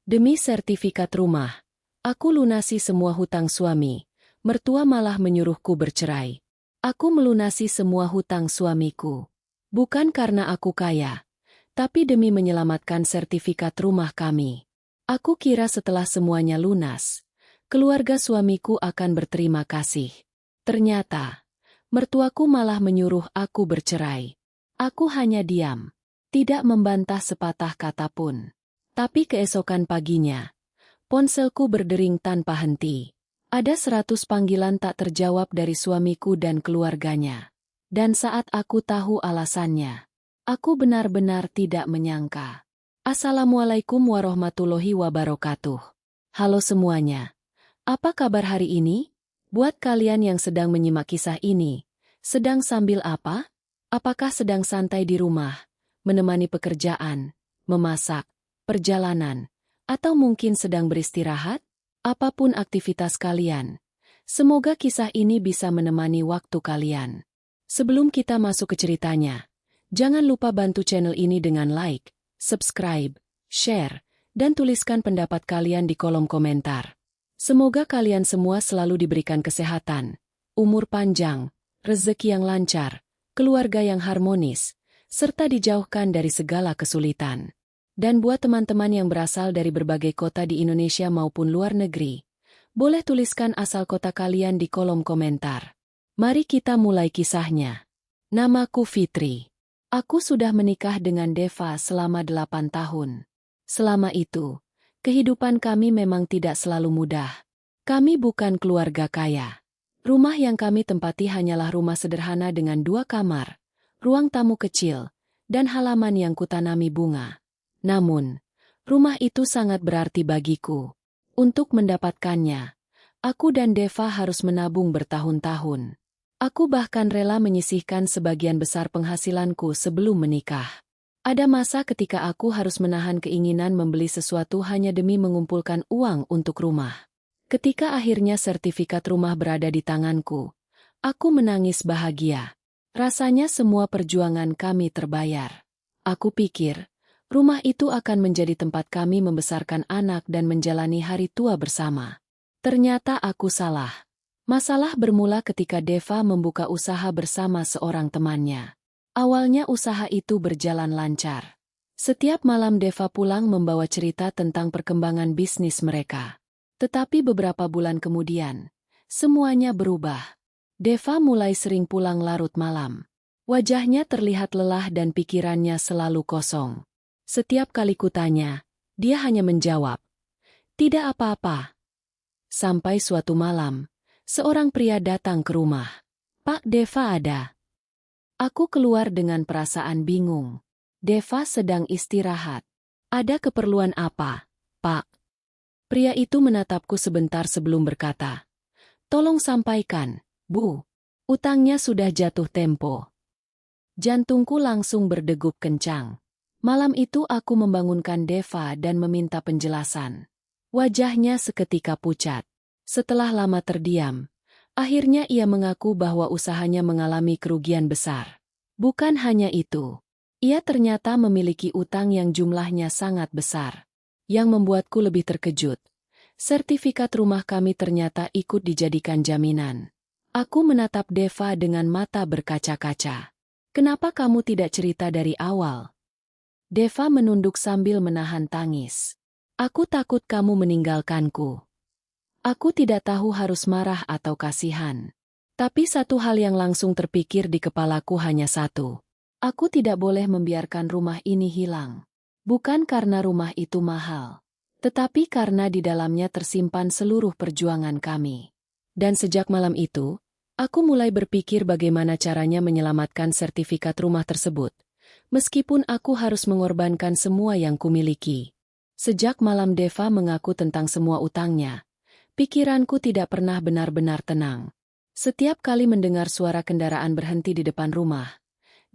Demi sertifikat rumah, aku lunasi semua hutang suami. Mertua malah menyuruhku bercerai. Aku melunasi semua hutang suamiku. Bukan karena aku kaya, tapi demi menyelamatkan sertifikat rumah kami. Aku kira setelah semuanya lunas, keluarga suamiku akan berterima kasih. Ternyata, mertuaku malah menyuruh aku bercerai. Aku hanya diam, tidak membantah sepatah kata pun. Tapi keesokan paginya, ponselku berdering tanpa henti. Ada 100 panggilan tak terjawab dari suamiku dan keluarganya. Dan saat aku tahu alasannya, aku benar-benar tidak menyangka. Assalamualaikum warahmatullahi wabarakatuh. Halo semuanya. Apa kabar hari ini? Buat kalian yang sedang menyimak kisah ini, sedang sambil apa? Apakah sedang santai di rumah, menemani pekerjaan, memasak, perjalanan, atau mungkin sedang beristirahat? Apapun aktivitas kalian, semoga kisah ini bisa menemani waktu kalian. Sebelum kita masuk ke ceritanya, jangan lupa bantu channel ini dengan like, subscribe, share, dan tuliskan pendapat kalian di kolom komentar. Semoga kalian semua selalu diberikan kesehatan, umur panjang, rezeki yang lancar, keluarga yang harmonis, serta dijauhkan dari segala kesulitan. Dan buat teman-teman yang berasal dari berbagai kota di Indonesia maupun luar negeri, boleh tuliskan asal kota kalian di kolom komentar. Mari kita mulai kisahnya. Namaku Fitri. Aku sudah menikah dengan Deva selama 8 tahun. Selama itu, kehidupan kami memang tidak selalu mudah. Kami bukan keluarga kaya. Rumah yang kami tempati hanyalah rumah sederhana dengan 2 kamar, ruang tamu kecil, dan halaman yang kutanami bunga. Namun, rumah itu sangat berarti bagiku. Untuk mendapatkannya, aku dan Deva harus menabung bertahun-tahun. Aku bahkan rela menyisihkan sebagian besar penghasilanku sebelum menikah. Ada masa ketika aku harus menahan keinginan membeli sesuatu hanya demi mengumpulkan uang untuk rumah. Ketika akhirnya sertifikat rumah berada di tanganku, aku menangis bahagia. Rasanya semua perjuangan kami terbayar. Aku pikir, rumah itu akan menjadi tempat kami membesarkan anak dan menjalani hari tua bersama. Ternyata aku salah. Masalah bermula ketika Deva membuka usaha bersama seorang temannya. Awalnya usaha itu berjalan lancar. Setiap malam Deva pulang membawa cerita tentang perkembangan bisnis mereka. Tetapi beberapa bulan kemudian, semuanya berubah. Deva mulai sering pulang larut malam. Wajahnya terlihat lelah dan pikirannya selalu kosong. Setiap kali kutanya, dia hanya menjawab, "Tidak apa-apa." Sampai suatu malam, seorang pria datang ke rumah. "Pak, Deva ada." Aku keluar dengan perasaan bingung. Deva sedang istirahat. "Ada keperluan apa, Pak?" Pria itu menatapku sebentar sebelum berkata, "Tolong sampaikan, Bu. Utangnya sudah jatuh tempo." Jantungku langsung berdegup kencang. Malam itu aku membangunkan Deva dan meminta penjelasan. Wajahnya seketika pucat. Setelah lama terdiam, akhirnya ia mengaku bahwa usahanya mengalami kerugian besar. Bukan hanya itu, ia ternyata memiliki utang yang jumlahnya sangat besar. Yang membuatku lebih terkejut, sertifikat rumah kami ternyata ikut dijadikan jaminan. Aku menatap Deva dengan mata berkaca-kaca. "Kenapa kamu tidak cerita dari awal?" Deva menunduk sambil menahan tangis. "Aku takut kamu meninggalkanku." Aku tidak tahu harus marah atau kasihan. Tapi satu hal yang langsung terpikir di kepalaku hanya satu. Aku tidak boleh membiarkan rumah ini hilang. Bukan karena rumah itu mahal, tetapi karena di dalamnya tersimpan seluruh perjuangan kami. Dan sejak malam itu, aku mulai berpikir bagaimana caranya menyelamatkan sertifikat rumah tersebut. Meskipun aku harus mengorbankan semua yang kumiliki. Sejak malam Deva mengaku tentang semua utangnya, pikiranku tidak pernah benar-benar tenang. Setiap kali mendengar suara kendaraan berhenti di depan rumah,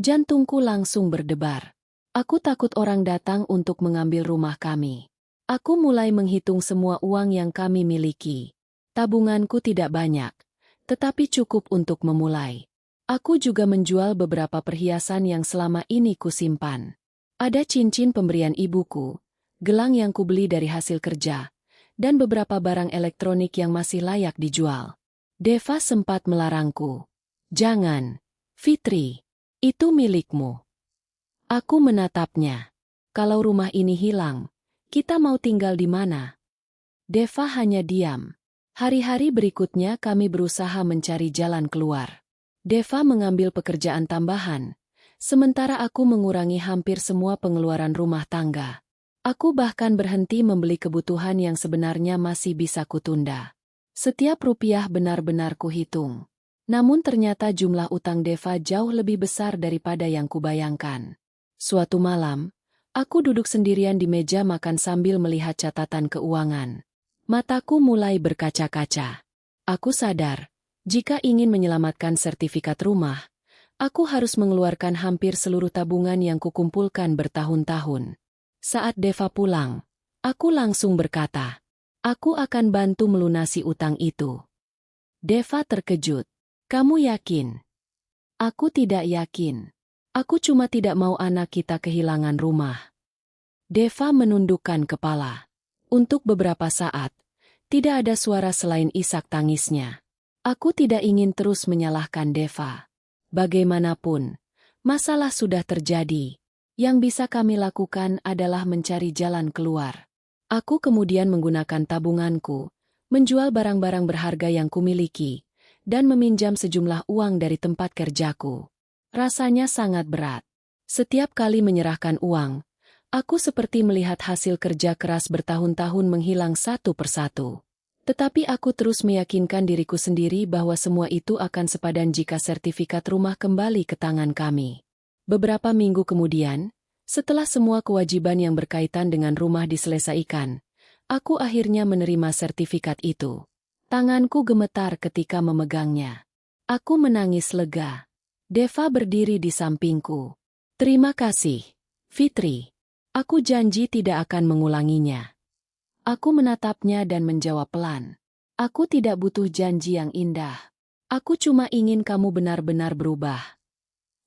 jantungku langsung berdebar. Aku takut orang datang untuk mengambil rumah kami. Aku mulai menghitung semua uang yang kami miliki. Tabunganku tidak banyak, tetapi cukup untuk memulai. Aku juga menjual beberapa perhiasan yang selama ini kusimpan. Ada cincin pemberian ibuku, gelang yang kubeli dari hasil kerja, dan beberapa barang elektronik yang masih layak dijual. Deva sempat melarangku. Jangan, Fitri, itu milikmu. Aku menatapnya. Kalau rumah ini hilang, kita mau tinggal di mana? Deva hanya diam. Hari-hari berikutnya kami berusaha mencari jalan keluar. Deva mengambil pekerjaan tambahan, sementara aku mengurangi hampir semua pengeluaran rumah tangga. Aku bahkan berhenti membeli kebutuhan yang sebenarnya masih bisa kutunda. Setiap rupiah benar-benar kuhitung. Namun ternyata jumlah utang Deva jauh lebih besar daripada yang kubayangkan. Suatu malam, aku duduk sendirian di meja makan sambil melihat catatan keuangan. Mataku mulai berkaca-kaca. Aku sadar, jika ingin menyelamatkan sertifikat rumah, aku harus mengeluarkan hampir seluruh tabungan yang kukumpulkan bertahun-tahun. Saat Deva pulang, aku langsung berkata, aku akan bantu melunasi utang itu. Deva terkejut. Kamu yakin? Aku tidak yakin. Aku cuma tidak mau anak kita kehilangan rumah. Deva menundukkan kepala. Untuk beberapa saat, tidak ada suara selain isak tangisnya. Aku tidak ingin terus menyalahkan Deva. Bagaimanapun, masalah sudah terjadi. Yang bisa kami lakukan adalah mencari jalan keluar. Aku kemudian menggunakan tabunganku, menjual barang-barang berharga yang kumiliki, dan meminjam sejumlah uang dari tempat kerjaku. Rasanya sangat berat. Setiap kali menyerahkan uang, aku seperti melihat hasil kerja keras bertahun-tahun menghilang satu persatu. Tetapi aku terus meyakinkan diriku sendiri bahwa semua itu akan sepadan jika sertifikat rumah kembali ke tangan kami. Beberapa minggu kemudian, setelah semua kewajiban yang berkaitan dengan rumah diselesaikan, aku akhirnya menerima sertifikat itu. Tanganku gemetar ketika memegangnya. Aku menangis lega. Deva berdiri di sampingku. Terima kasih, Fitri. Aku janji tidak akan mengulanginya. Aku menatapnya dan menjawab pelan. Aku tidak butuh janji yang indah. Aku cuma ingin kamu benar-benar berubah.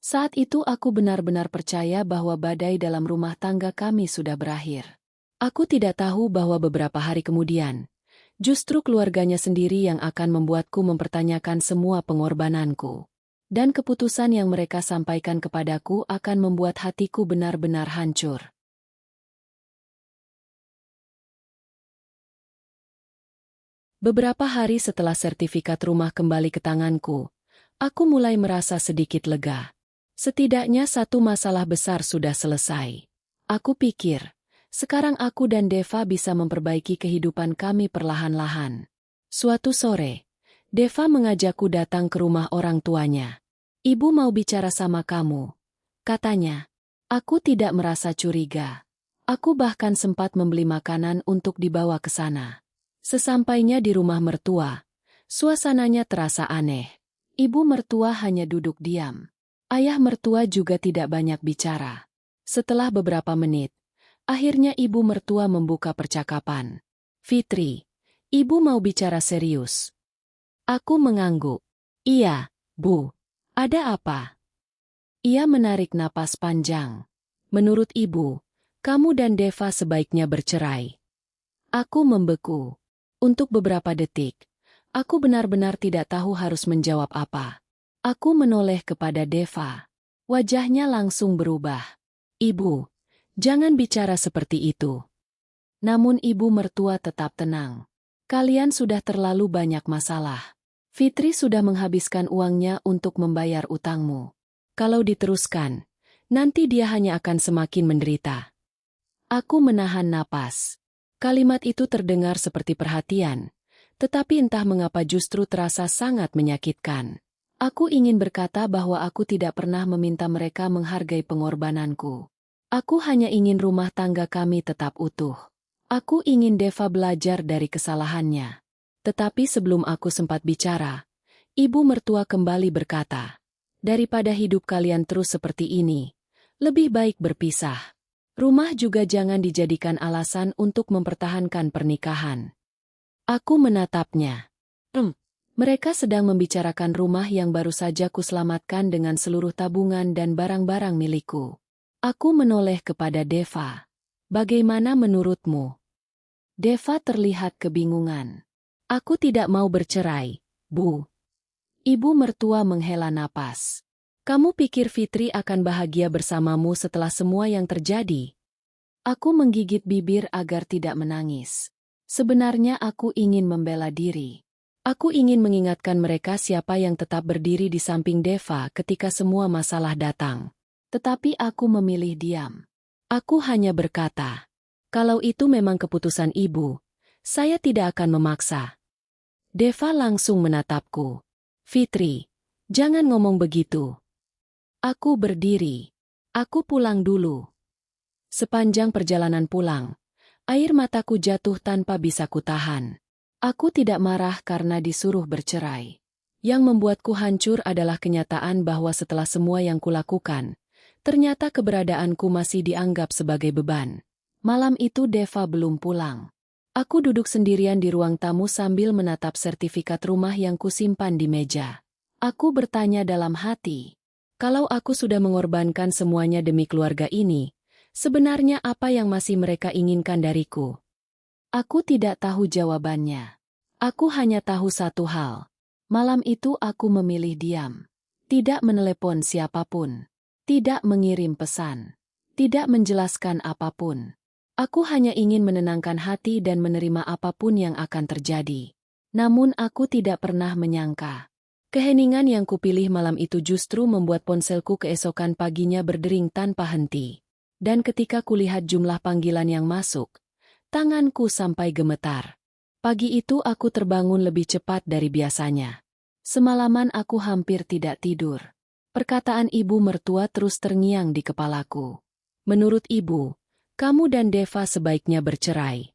Saat itu aku benar-benar percaya bahwa badai dalam rumah tangga kami sudah berakhir. Aku tidak tahu bahwa beberapa hari kemudian, justru keluarganya sendiri yang akan membuatku mempertanyakan semua pengorbananku. Dan keputusan yang mereka sampaikan kepadaku akan membuat hatiku benar-benar hancur. Beberapa hari setelah sertifikat rumah kembali ke tanganku, aku mulai merasa sedikit lega. Setidaknya satu masalah besar sudah selesai. Aku pikir, sekarang aku dan Deva bisa memperbaiki kehidupan kami perlahan-lahan. Suatu sore, Deva mengajakku datang ke rumah orang tuanya. Ibu mau bicara sama kamu, katanya. Aku tidak merasa curiga. Aku bahkan sempat membeli makanan untuk dibawa ke sana. Sesampainya di rumah mertua, suasananya terasa aneh. Ibu mertua hanya duduk diam. Ayah mertua juga tidak banyak bicara. Setelah beberapa menit, akhirnya ibu mertua membuka percakapan. Fitri, ibu mau bicara serius. Aku mengangguk. Iya, Bu. Ada apa? Ia menarik napas panjang. Menurut ibu, kamu dan Deva sebaiknya bercerai. Aku membeku. Untuk beberapa detik, aku benar-benar tidak tahu harus menjawab apa. Aku menoleh kepada Deva. Wajahnya langsung berubah. Ibu, jangan bicara seperti itu. Namun ibu mertua tetap tenang. Kalian sudah terlalu banyak masalah. Fitri sudah menghabiskan uangnya untuk membayar utangmu. Kalau diteruskan, nanti dia hanya akan semakin menderita. Aku menahan napas. Kalimat itu terdengar seperti perhatian, tetapi entah mengapa justru terasa sangat menyakitkan. Aku ingin berkata bahwa aku tidak pernah meminta mereka menghargai pengorbananku. Aku hanya ingin rumah tangga kami tetap utuh. Aku ingin Deva belajar dari kesalahannya. Tetapi sebelum aku sempat bicara, ibu mertua kembali berkata, daripada hidup kalian terus seperti ini, lebih baik berpisah. Rumah juga jangan dijadikan alasan untuk mempertahankan pernikahan. Aku menatapnya. Mereka sedang membicarakan rumah yang baru saja kuselamatkan dengan seluruh tabungan dan barang-barang milikku. Aku menoleh kepada Deva. Bagaimana menurutmu? Deva terlihat kebingungan. Aku tidak mau bercerai, Bu. Ibu mertua menghela napas. Kamu pikir Fitri akan bahagia bersamamu setelah semua yang terjadi? Aku menggigit bibir agar tidak menangis. Sebenarnya aku ingin membela diri. Aku ingin mengingatkan mereka siapa yang tetap berdiri di samping Deva ketika semua masalah datang. Tetapi aku memilih diam. Aku hanya berkata, kalau itu memang keputusan ibu, saya tidak akan memaksa. Deva langsung menatapku. Fitri, jangan ngomong begitu. Aku berdiri. Aku pulang dulu. Sepanjang perjalanan pulang, air mataku jatuh tanpa bisa kutahan. Aku tidak marah karena disuruh bercerai. Yang membuatku hancur adalah kenyataan bahwa setelah semua yang kulakukan, ternyata keberadaanku masih dianggap sebagai beban. Malam itu Deva belum pulang. Aku duduk sendirian di ruang tamu sambil menatap sertifikat rumah yang kusimpan di meja. Aku bertanya dalam hati, kalau aku sudah mengorbankan semuanya demi keluarga ini, sebenarnya apa yang masih mereka inginkan dariku? Aku tidak tahu jawabannya. Aku hanya tahu satu hal. Malam itu aku memilih diam. Tidak menelepon siapapun. Tidak mengirim pesan. Tidak menjelaskan apapun. Aku hanya ingin menenangkan hati dan menerima apapun yang akan terjadi. Namun aku tidak pernah menyangka. Keheningan yang kupilih malam itu justru membuat ponselku keesokan paginya berdering tanpa henti. Dan ketika kulihat jumlah panggilan yang masuk, tanganku sampai gemetar. Pagi itu aku terbangun lebih cepat dari biasanya. Semalaman aku hampir tidak tidur. Perkataan ibu mertua terus terngiang di kepalaku. Menurut ibu, kamu dan Deva sebaiknya bercerai.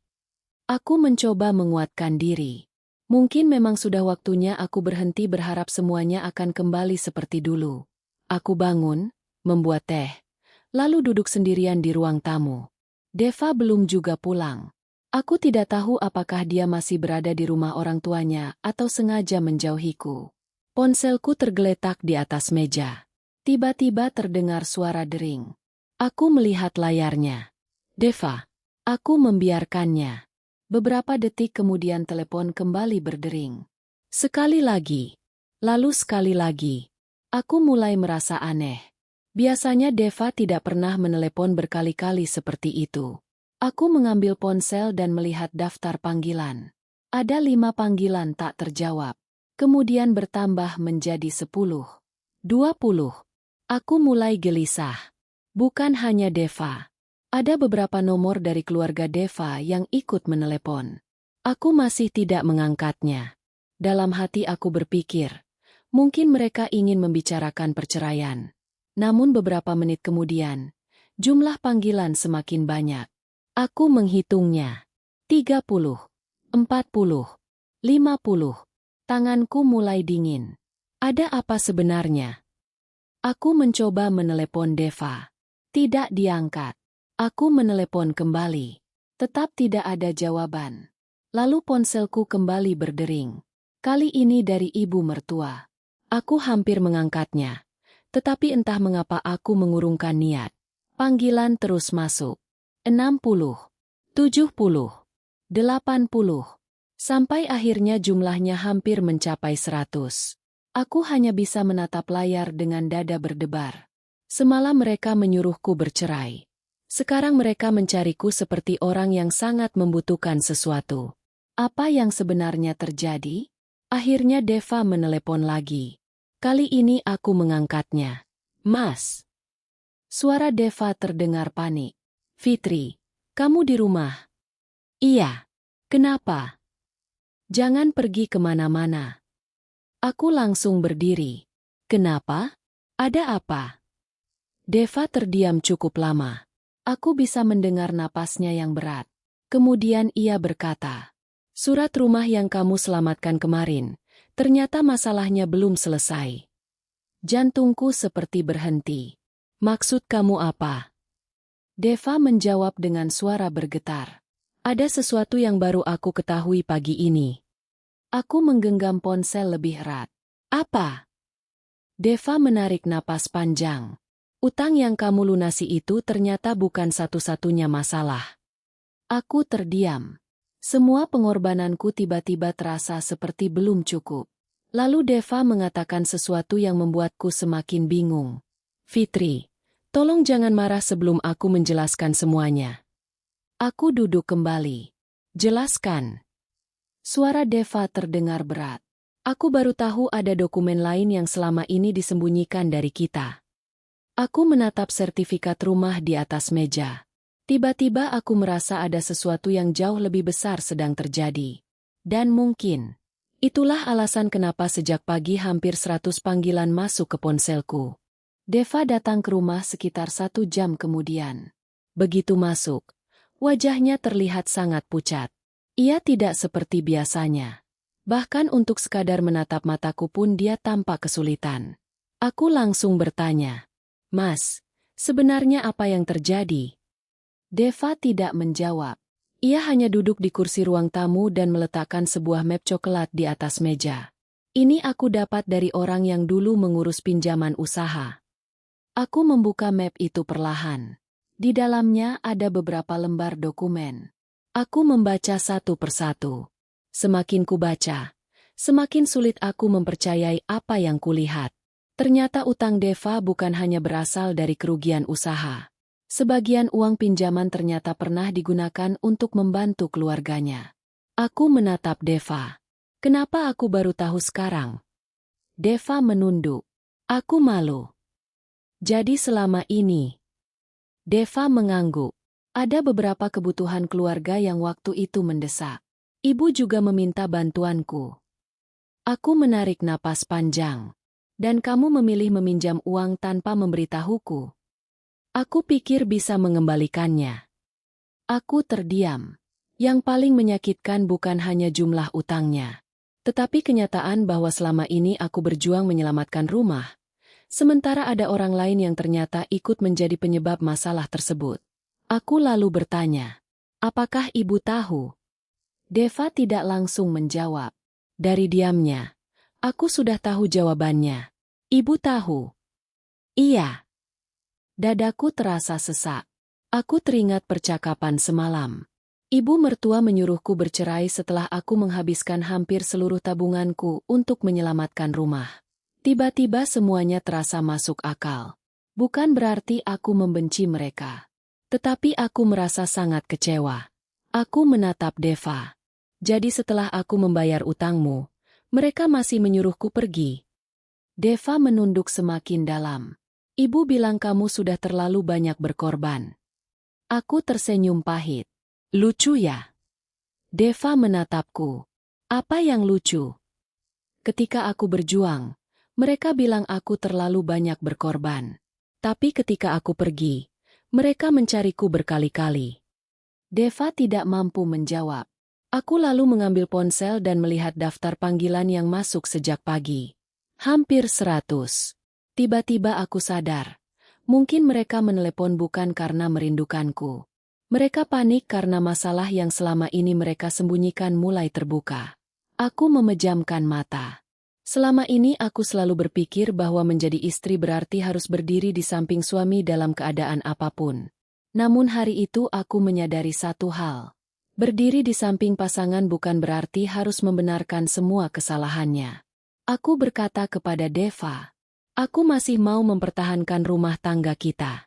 Aku mencoba menguatkan diri. Mungkin memang sudah waktunya aku berhenti berharap semuanya akan kembali seperti dulu. Aku bangun, membuat teh, lalu duduk sendirian di ruang tamu. Deva belum juga pulang. Aku tidak tahu apakah dia masih berada di rumah orang tuanya atau sengaja menjauhiku. Ponselku tergeletak di atas meja. Tiba-tiba terdengar suara dering. Aku melihat layarnya. Deva. Aku membiarkannya. Beberapa detik kemudian telepon kembali berdering. Sekali lagi. Lalu sekali lagi. Aku mulai merasa aneh. Biasanya Deva tidak pernah menelepon berkali-kali seperti itu. Aku mengambil ponsel dan melihat daftar panggilan. Ada 5 panggilan tak terjawab. Kemudian bertambah menjadi 10. 20. Aku mulai gelisah. Bukan hanya Deva. Ada beberapa nomor dari keluarga Deva yang ikut menelepon. Aku masih tidak mengangkatnya. Dalam hati aku berpikir, mungkin mereka ingin membicarakan perceraian. Namun beberapa menit kemudian, jumlah panggilan semakin banyak. Aku menghitungnya. 30, 40, 50. Tanganku mulai dingin. Ada apa sebenarnya? Aku mencoba menelepon Deva. Tidak diangkat. Aku menelepon kembali. Tetap tidak ada jawaban. Lalu ponselku kembali berdering. Kali ini dari ibu mertua. Aku hampir mengangkatnya. Tetapi entah mengapa aku mengurungkan niat. Panggilan terus masuk. 60, 70, 80. Sampai akhirnya jumlahnya hampir mencapai 100. Aku hanya bisa menatap layar dengan dada berdebar. Semalam mereka menyuruhku bercerai. Sekarang mereka mencariku seperti orang yang sangat membutuhkan sesuatu. Apa yang sebenarnya terjadi? Akhirnya Deva menelepon lagi. Kali ini aku mengangkatnya. Mas. Suara Deva terdengar panik. Fitri, kamu di rumah? Iya. Kenapa? Jangan pergi kemana-mana. Aku langsung berdiri. Kenapa? Ada apa? Deva terdiam cukup lama. Aku bisa mendengar napasnya yang berat. Kemudian ia berkata, surat rumah yang kamu selamatkan kemarin, ternyata masalahnya belum selesai. Jantungku seperti berhenti. Maksud kamu apa? Deva menjawab dengan suara bergetar. Ada sesuatu yang baru aku ketahui pagi ini. Aku menggenggam ponsel lebih erat. Apa? Deva menarik napas panjang. Utang yang kamu lunasi itu ternyata bukan satu-satunya masalah. Aku terdiam. Semua pengorbananku tiba-tiba terasa seperti belum cukup. Lalu Deva mengatakan sesuatu yang membuatku semakin bingung. Fitri, tolong jangan marah sebelum aku menjelaskan semuanya. Aku duduk kembali. Jelaskan. Suara Deva terdengar berat. Aku baru tahu ada dokumen lain yang selama ini disembunyikan dari kita. Aku menatap sertifikat rumah di atas meja. Tiba-tiba aku merasa ada sesuatu yang jauh lebih besar sedang terjadi. Dan mungkin, itulah alasan kenapa sejak pagi hampir 100 panggilan masuk ke ponselku. Deva datang ke rumah sekitar 1 jam kemudian. Begitu masuk, wajahnya terlihat sangat pucat. Ia tidak seperti biasanya. Bahkan untuk sekadar menatap mataku pun dia tampak kesulitan. Aku langsung bertanya, "Mas, sebenarnya apa yang terjadi?" Deva tidak menjawab. Ia hanya duduk di kursi ruang tamu dan meletakkan sebuah map coklat di atas meja. Ini aku dapat dari orang yang dulu mengurus pinjaman usaha. Aku membuka map itu perlahan. Di dalamnya ada beberapa lembar dokumen. Aku membaca satu persatu. Semakin kubaca, semakin sulit aku mempercayai apa yang kulihat. Ternyata utang Deva bukan hanya berasal dari kerugian usaha. Sebagian uang pinjaman ternyata pernah digunakan untuk membantu keluarganya. Aku menatap Deva. Kenapa aku baru tahu sekarang? Deva menunduk. Aku malu. Jadi selama ini, Deva mengangguk. Ada beberapa kebutuhan keluarga yang waktu itu mendesak. Ibu juga meminta bantuanku. Aku menarik napas panjang. Dan kamu memilih meminjam uang tanpa memberitahuku. Aku pikir bisa mengembalikannya. Aku terdiam. Yang paling menyakitkan bukan hanya jumlah utangnya, tetapi kenyataan bahwa selama ini aku berjuang menyelamatkan rumah, sementara ada orang lain yang ternyata ikut menjadi penyebab masalah tersebut. Aku lalu bertanya, "Apakah ibu tahu?" Deva tidak langsung menjawab. Dari diamnya, aku sudah tahu jawabannya. "Ibu tahu?" "Iya." Dadaku terasa sesak. Aku teringat percakapan semalam. Ibu mertua menyuruhku bercerai setelah aku menghabiskan hampir seluruh tabunganku untuk menyelamatkan rumah. Tiba-tiba semuanya terasa masuk akal. Bukan berarti aku membenci mereka. Tetapi aku merasa sangat kecewa. Aku menatap Deva. Jadi setelah aku membayar utangmu, mereka masih menyuruhku pergi. Deva menunduk semakin dalam. Ibu bilang kamu sudah terlalu banyak berkorban. Aku tersenyum pahit. Lucu ya? Deva menatapku. Apa yang lucu? Ketika aku berjuang, mereka bilang aku terlalu banyak berkorban. Tapi ketika aku pergi, mereka mencariku berkali-kali. Deva tidak mampu menjawab. Aku lalu mengambil ponsel dan melihat daftar panggilan yang masuk sejak pagi. Hampir 100. Tiba-tiba aku sadar. Mungkin mereka menelepon bukan karena merindukanku. Mereka panik karena masalah yang selama ini mereka sembunyikan mulai terbuka. Aku memejamkan mata. Selama ini aku selalu berpikir bahwa menjadi istri berarti harus berdiri di samping suami dalam keadaan apapun. Namun hari itu aku menyadari satu hal. Berdiri di samping pasangan bukan berarti harus membenarkan semua kesalahannya. Aku berkata kepada Deva, "Aku masih mau mempertahankan rumah tangga kita."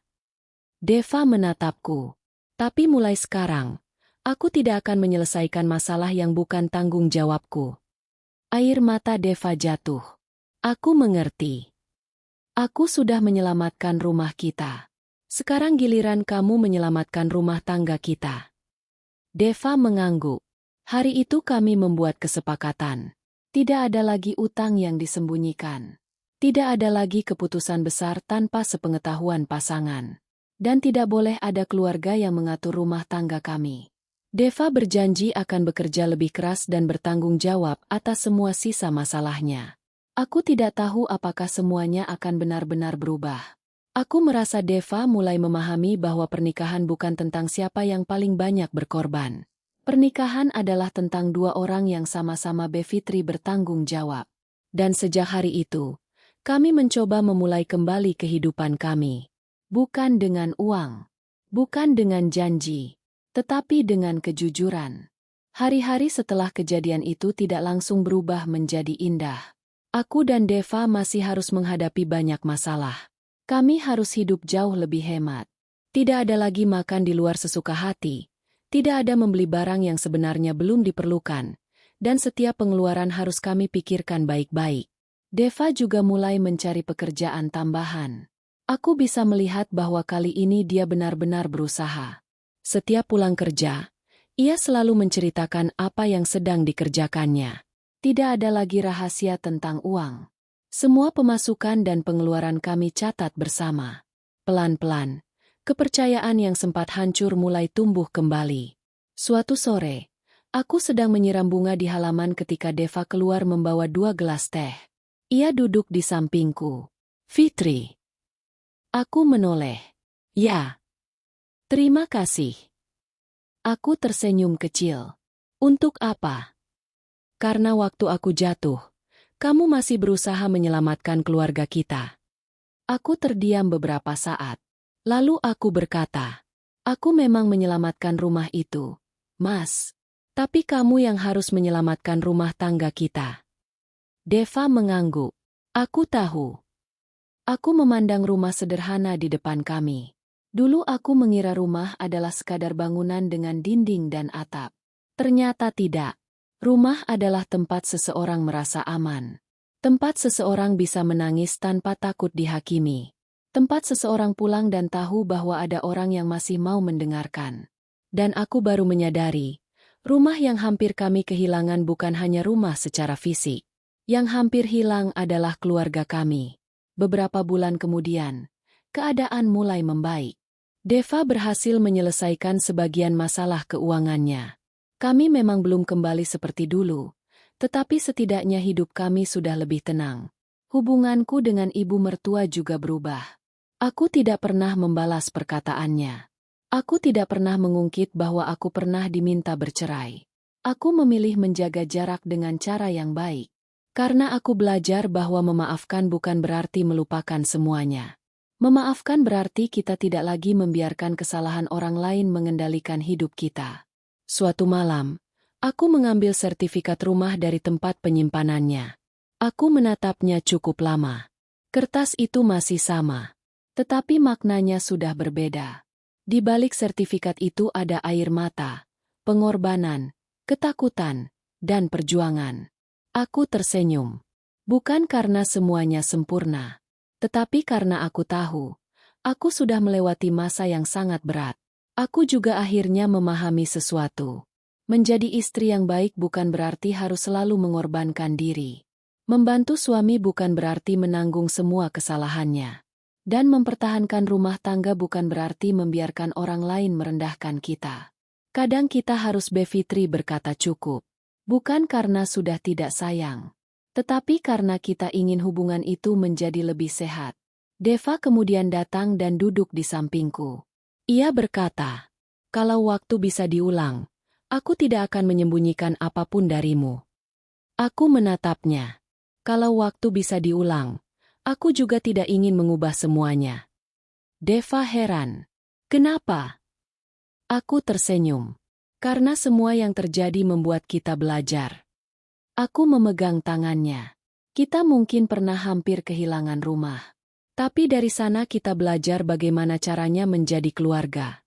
Deva menatapku. Tapi mulai sekarang, aku tidak akan menyelesaikan masalah yang bukan tanggung jawabku. Air mata Deva jatuh. Aku mengerti. Aku sudah menyelamatkan rumah kita. Sekarang giliran kamu menyelamatkan rumah tangga kita. Deva mengangguk. Hari itu kami membuat kesepakatan. Tidak ada lagi utang yang disembunyikan. Tidak ada lagi keputusan besar tanpa sepengetahuan pasangan. Dan tidak boleh ada keluarga yang mengatur rumah tangga kami. Deva berjanji akan bekerja lebih keras dan bertanggung jawab atas semua sisa masalahnya. Aku tidak tahu apakah semuanya akan benar-benar berubah. Aku merasa Deva mulai memahami bahwa pernikahan bukan tentang siapa yang paling banyak berkorban. Pernikahan adalah tentang dua orang yang sama-sama Fitri bertanggung jawab. Dan sejak hari itu, kami mencoba memulai kembali kehidupan kami. Bukan dengan uang. Bukan dengan janji. Tetapi dengan kejujuran. Hari-hari setelah kejadian itu tidak langsung berubah menjadi indah. Aku dan Deva masih harus menghadapi banyak masalah. Kami harus hidup jauh lebih hemat. Tidak ada lagi makan di luar sesuka hati. Tidak ada membeli barang yang sebenarnya belum diperlukan. Dan setiap pengeluaran harus kami pikirkan baik-baik. Deva juga mulai mencari pekerjaan tambahan. Aku bisa melihat bahwa kali ini dia benar-benar berusaha. Setiap pulang kerja, ia selalu menceritakan apa yang sedang dikerjakannya. Tidak ada lagi rahasia tentang uang. Semua pemasukan dan pengeluaran kami catat bersama. Pelan-pelan, kepercayaan yang sempat hancur mulai tumbuh kembali. Suatu sore, aku sedang menyiram bunga di halaman ketika Deva keluar membawa 2 gelas teh. Ia duduk di sampingku. "Fitri." Aku menoleh. "Ya." "Terima kasih." Aku tersenyum kecil. "Untuk apa?" "Karena waktu aku jatuh, kamu masih berusaha menyelamatkan keluarga kita." Aku terdiam beberapa saat. Lalu aku berkata, "Aku memang menyelamatkan rumah itu, Mas. Tapi kamu yang harus menyelamatkan rumah tangga kita." Deva mengangguk. "Aku tahu." Aku memandang rumah sederhana di depan kami. Dulu aku mengira rumah adalah sekadar bangunan dengan dinding dan atap. Ternyata tidak. Rumah adalah tempat seseorang merasa aman. Tempat seseorang bisa menangis tanpa takut dihakimi. Tempat seseorang pulang dan tahu bahwa ada orang yang masih mau mendengarkan. Dan aku baru menyadari, rumah yang hampir kami kehilangan bukan hanya rumah secara fisik. Yang hampir hilang adalah keluarga kami. Beberapa bulan kemudian, keadaan mulai membaik. Deva berhasil menyelesaikan sebagian masalah keuangannya. Kami memang belum kembali seperti dulu, tetapi setidaknya hidup kami sudah lebih tenang. Hubunganku dengan ibu mertua juga berubah. Aku tidak pernah membalas perkataannya. Aku tidak pernah mengungkit bahwa aku pernah diminta bercerai. Aku memilih menjaga jarak dengan cara yang baik. Karena aku belajar bahwa memaafkan bukan berarti melupakan semuanya. Memaafkan berarti kita tidak lagi membiarkan kesalahan orang lain mengendalikan hidup kita. Suatu malam, aku mengambil sertifikat rumah dari tempat penyimpanannya. Aku menatapnya cukup lama. Kertas itu masih sama, tetapi maknanya sudah berbeda. Di balik sertifikat itu ada air mata, pengorbanan, ketakutan, dan perjuangan. Aku tersenyum. Bukan karena semuanya sempurna, tetapi karena aku tahu, aku sudah melewati masa yang sangat berat. Aku juga akhirnya memahami sesuatu. Menjadi istri yang baik bukan berarti harus selalu mengorbankan diri. Membantu suami bukan berarti menanggung semua kesalahannya. Dan mempertahankan rumah tangga bukan berarti membiarkan orang lain merendahkan kita. Kadang kita harus Fitri berkata cukup. Bukan karena sudah tidak sayang, tetapi karena kita ingin hubungan itu menjadi lebih sehat. Deva kemudian datang dan duduk di sampingku. Ia berkata, "Kalau waktu bisa diulang, aku tidak akan menyembunyikan apapun darimu." Aku menatapnya. Kalau waktu bisa diulang, aku juga tidak ingin mengubah semuanya. Deva heran. "Kenapa?" Aku tersenyum. Karena semua yang terjadi membuat kita belajar. Aku memegang tangannya. Kita mungkin pernah hampir kehilangan rumah. Tapi dari sana kita belajar bagaimana caranya menjadi keluarga.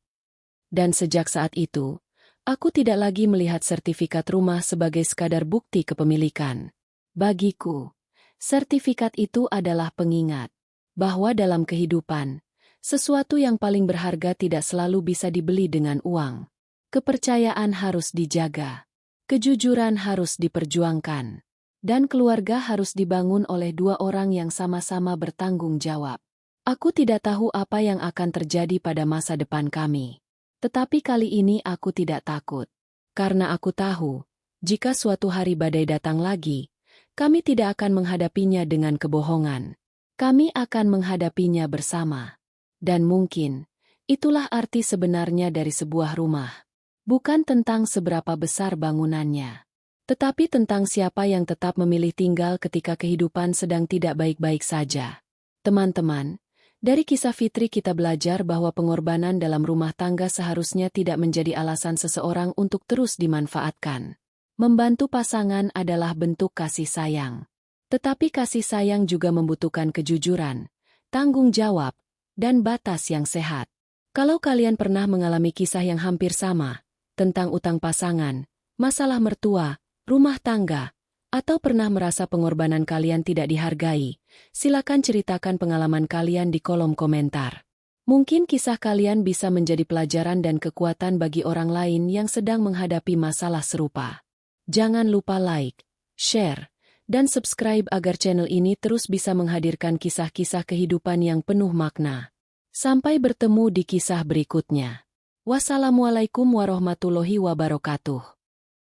Dan sejak saat itu, aku tidak lagi melihat sertifikat rumah sebagai sekadar bukti kepemilikan. Bagiku, sertifikat itu adalah pengingat bahwa dalam kehidupan, sesuatu yang paling berharga tidak selalu bisa dibeli dengan uang. Kepercayaan harus dijaga, kejujuran harus diperjuangkan, dan keluarga harus dibangun oleh 2 orang yang sama-sama bertanggung jawab. Aku tidak tahu apa yang akan terjadi pada masa depan kami. Tetapi kali ini aku tidak takut. Karena aku tahu, jika suatu hari badai datang lagi, kami tidak akan menghadapinya dengan kebohongan. Kami akan menghadapinya bersama. Dan mungkin, itulah arti sebenarnya dari sebuah rumah. Bukan tentang seberapa besar bangunannya, tetapi tentang siapa yang tetap memilih tinggal ketika kehidupan sedang tidak baik-baik saja. Teman-teman, Dari kisah Fitri kita belajar bahwa pengorbanan dalam rumah tangga seharusnya tidak menjadi alasan seseorang untuk terus dimanfaatkan. Membantu pasangan adalah bentuk kasih sayang. Tetapi kasih sayang juga membutuhkan kejujuran, tanggung jawab, dan batas yang sehat. Kalau kalian pernah mengalami kisah yang hampir sama, tentang utang pasangan, masalah mertua, rumah tangga, atau pernah merasa pengorbanan kalian tidak dihargai, silakan ceritakan pengalaman kalian di kolom komentar. Mungkin kisah kalian bisa menjadi pelajaran dan kekuatan bagi orang lain yang sedang menghadapi masalah serupa. Jangan lupa like, share, dan subscribe agar channel ini terus bisa menghadirkan kisah-kisah kehidupan yang penuh makna. Sampai bertemu di kisah berikutnya. Wassalamualaikum warahmatullahi wabarakatuh.